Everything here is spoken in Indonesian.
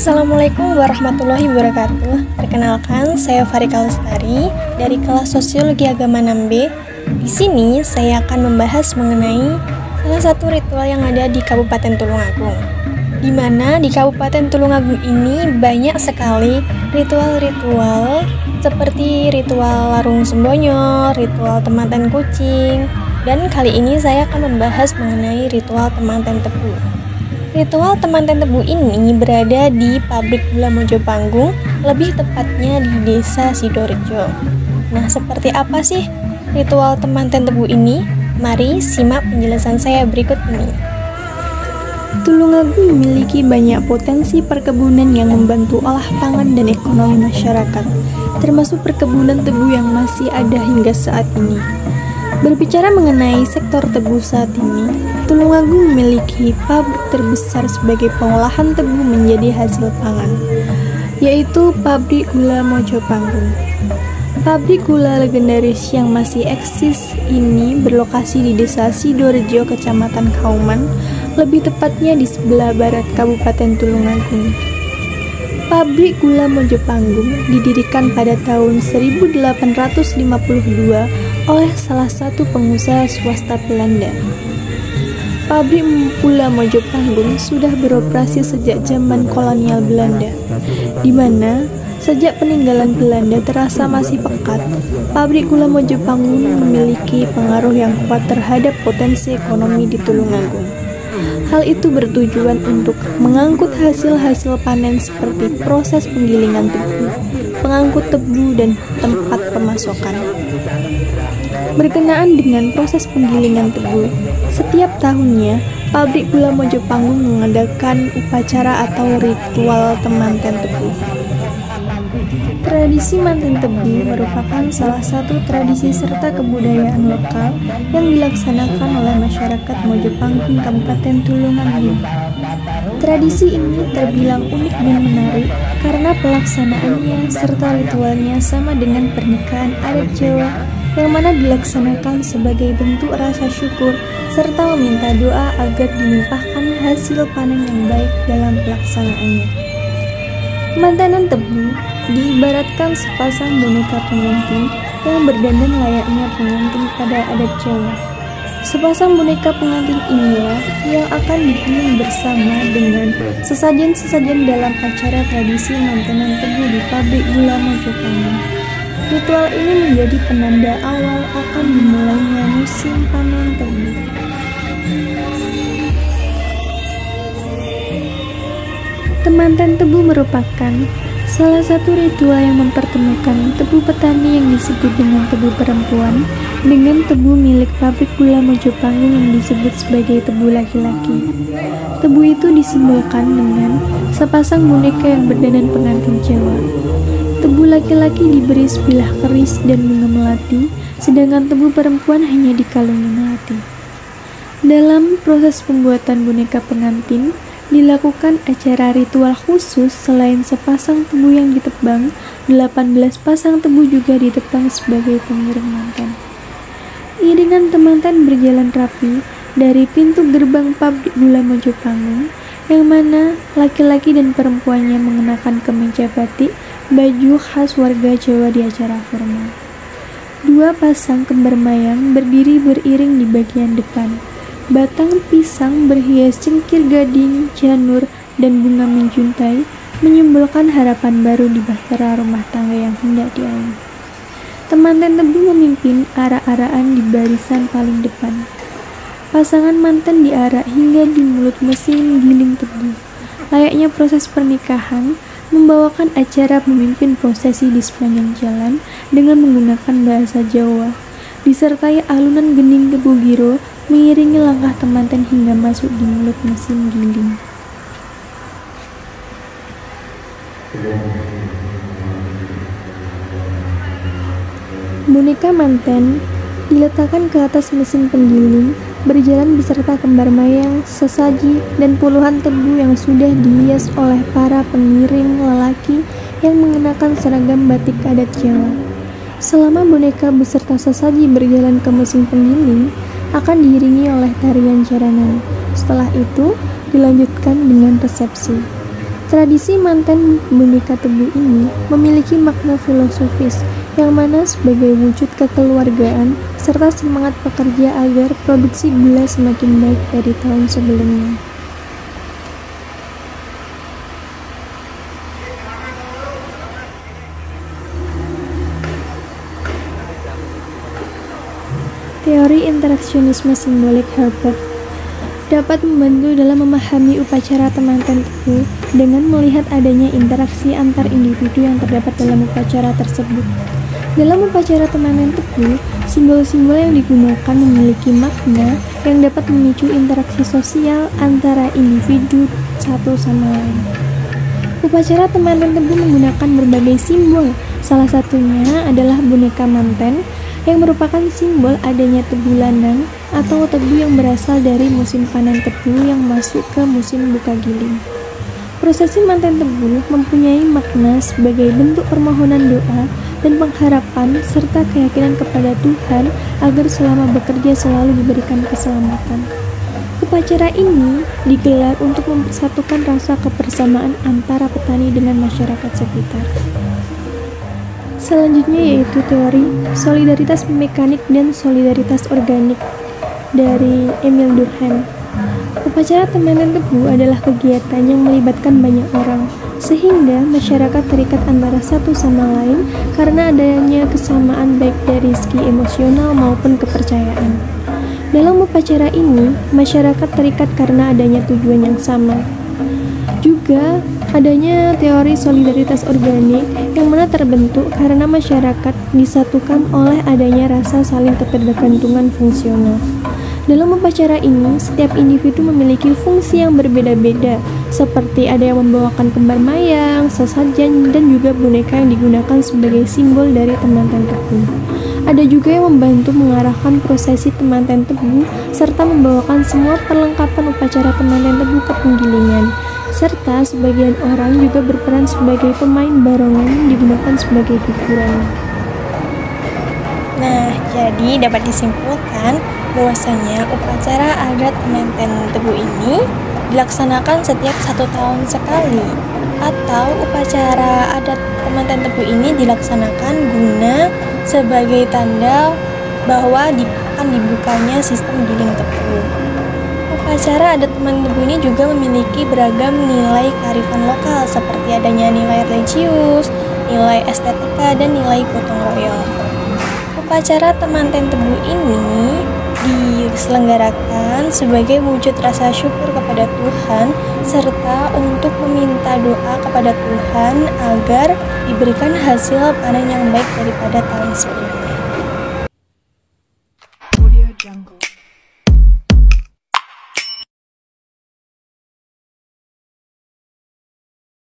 Assalamualaikum warahmatullahi wabarakatuh. Perkenalkan, saya Farika Lestari dari kelas Sosiologi Agama 6B. Di sini saya akan membahas mengenai salah satu ritual yang ada di Kabupaten Tulungagung. Di mana di Kabupaten Tulungagung ini banyak sekali ritual-ritual seperti ritual larung sembonyo, ritual temanten kucing, dan kali ini saya akan membahas mengenai ritual temanten tebu. Ritual temanten tebu ini berada di pabrik gula Mojopanggung, lebih tepatnya di desa Sidorejo. Nah, seperti apa sih ritual temanten tebu ini? Mari simak penjelasan saya berikut ini. Tulungagung memiliki banyak potensi perkebunan yang membantu olah pangan dan ekonomi masyarakat, termasuk perkebunan tebu yang masih ada hingga saat ini. Berbicara mengenai sektor tebu saat ini, Tulungagung memiliki pabrik terbesar sebagai pengolahan tebu menjadi hasil pangan, yaitu pabrik gula Mojopanggung. Pabrik gula legendaris yang masih eksis ini berlokasi di desa Sidorejo, Kecamatan Kauman, lebih tepatnya di sebelah barat Kabupaten Tulungagung. Pabrik gula Mojopanggung didirikan pada tahun 1852 oleh salah satu pengusaha swasta Belanda. Pabrik gula Mojopanggung sudah beroperasi sejak zaman kolonial Belanda, di mana sejak peninggalan Belanda terasa masih pekat. Pabrik gula Mojopanggung memiliki pengaruh yang kuat terhadap potensi ekonomi di Tulungagung. Hal itu bertujuan untuk mengangkut hasil-hasil panen seperti proses penggilingan tebu, pengangkut tebu, dan tempat pemasokan. Berkenaan dengan proses penggilingan tebu, setiap tahunnya pabrik gula Mojopanggung mengadakan upacara atau ritual temanten tebu. Tradisi manten tebu merupakan salah satu tradisi serta kebudayaan lokal yang dilaksanakan oleh masyarakat Mojopanggung, Kabupaten Tulungagung. Tradisi ini terbilang unik dan menarik karena pelaksanaannya serta ritualnya sama dengan pernikahan adat Jawa yang mana dilaksanakan sebagai bentuk rasa syukur serta meminta doa agar dilimpahkan hasil panen yang baik dalam pelaksanaannya. Mantenan tebu diibaratkan sepasang boneka pengantin yang berdandan layaknya pengantin pada adat Jawa. Sepasang boneka pengantin inilah yang akan digiling bersama dengan sesajen-sesajen dalam acara tradisi mantenan tebu di pabrik gula Mojopanggung. Ritual ini menjadi penanda awal akan dimulainya musim panen tebu. Temanten tebu merupakan salah satu ritual yang mempertemukan tebu petani yang disebut dengan tebu perempuan dengan tebu milik pabrik gula Mojopanggung yang disebut sebagai tebu laki-laki. Tebu itu disimbolkan dengan sepasang boneka yang berdandan pengantin Jawa. Tebu laki-laki diberi sebilah keris dan bunga melati, sedangkan tebu perempuan hanya dikalungi melati. Dalam proses pembuatan boneka pengantin, dilakukan acara ritual khusus. Selain sepasang tebu yang ditebang, 18 pasang tebu juga ditebang sebagai pengiring manten. Iringan temanten berjalan rapi dari pintu gerbang pabrik gula Mojopanggung, yang mana laki-laki dan perempuannya mengenakan kemeja batik, baju khas warga Jawa di acara formal. Dua pasang kembar mayang berdiri beriring di bagian depan. Batang pisang berhias cengkir gading, janur, dan bunga menjuntai menyimbolkan harapan baru di bahtera rumah tangga yang hendak diayu. Temanten tebu memimpin arak-arakan di barisan paling depan. Pasangan manten diarak hingga di mulut mesin giling tebu. Layaknya proses pernikahan, membawakan acara memimpin prosesi di sepanjang jalan dengan menggunakan bahasa Jawa, disertai alunan gening tebu giro mengiringi langkah temanten hingga masuk di mulut mesin giling. Boneka manten diletakkan ke atas mesin penggiling, berjalan beserta kembar mayang, sesaji, dan puluhan tebu yang sudah dihias oleh para pengiring lelaki yang mengenakan seragam batik adat Jawa. Selama boneka beserta sesaji berjalan ke mesin penggiling, akan diiringi oleh tarian jaranan. Setelah itu, dilanjutkan dengan resepsi. Tradisi manten boneka tebu ini memiliki makna filosofis yang mana sebagai wujud kekeluargaan serta semangat pekerja agar produksi gula semakin baik dari tahun sebelumnya. Teori interaksionisme simbolik Herbert dapat membantu dalam memahami upacara temanten tebu dengan melihat adanya interaksi antar individu yang terdapat dalam upacara tersebut. Dalam upacara temanten tebu, simbol-simbol yang digunakan memiliki makna yang dapat memicu interaksi sosial antara individu satu sama lain. Upacara temanten tebu menggunakan berbagai simbol, salah satunya adalah boneka manten yang merupakan simbol adanya tebu lanang atau tebu yang berasal dari musim panen tebu yang masuk ke musim buka giling. Prosesi manten tebu mempunyai makna sebagai bentuk permohonan doa dan pengharapan serta keyakinan kepada Tuhan agar selama bekerja selalu diberikan keselamatan. Upacara ini digelar untuk mempersatukan rasa kebersamaan antara petani dengan masyarakat sekitar. Selanjutnya yaitu teori solidaritas mekanik dan solidaritas organik dari Emil Durkheim. Upacara temanten tebu adalah kegiatan yang melibatkan banyak orang, sehingga masyarakat terikat antara satu sama lain karena adanya kesamaan baik dari segi emosional maupun kepercayaan. Dalam upacara ini, masyarakat terikat karena adanya tujuan yang sama. Juga adanya teori solidaritas organik yang mana terbentuk karena masyarakat disatukan oleh adanya rasa saling ketergantungan fungsional. Dalam upacara ini, setiap individu memiliki fungsi yang berbeda-beda, seperti ada yang membawakan kembar mayang, sesajen, dan juga boneka yang digunakan sebagai simbol dari temanten tebu. Ada juga yang membantu mengarahkan prosesi temanten tebu, serta membawakan semua perlengkapan upacara temanten tebu ke penggilingan. Serta sebagian orang juga berperan sebagai pemain barongan yang digunakan sebagai hiburan. Nah, jadi dapat disimpulkan bahwasanya upacara adat temanten tebu ini dilaksanakan setiap 1 tahun sekali, atau upacara adat temanten tebu ini dilaksanakan guna sebagai tanda bahwa akan dibukanya sistem giling tebu. Upacara adat temanten tebu ini juga memiliki beragam nilai kearifan lokal seperti adanya nilai religius, nilai estetika, dan nilai gotong royong. Upacara temanten tebu ini diselenggarakan sebagai wujud rasa syukur kepada Tuhan serta untuk meminta doa kepada Tuhan agar diberikan hasil panen yang baik daripada tahun sebelumnya.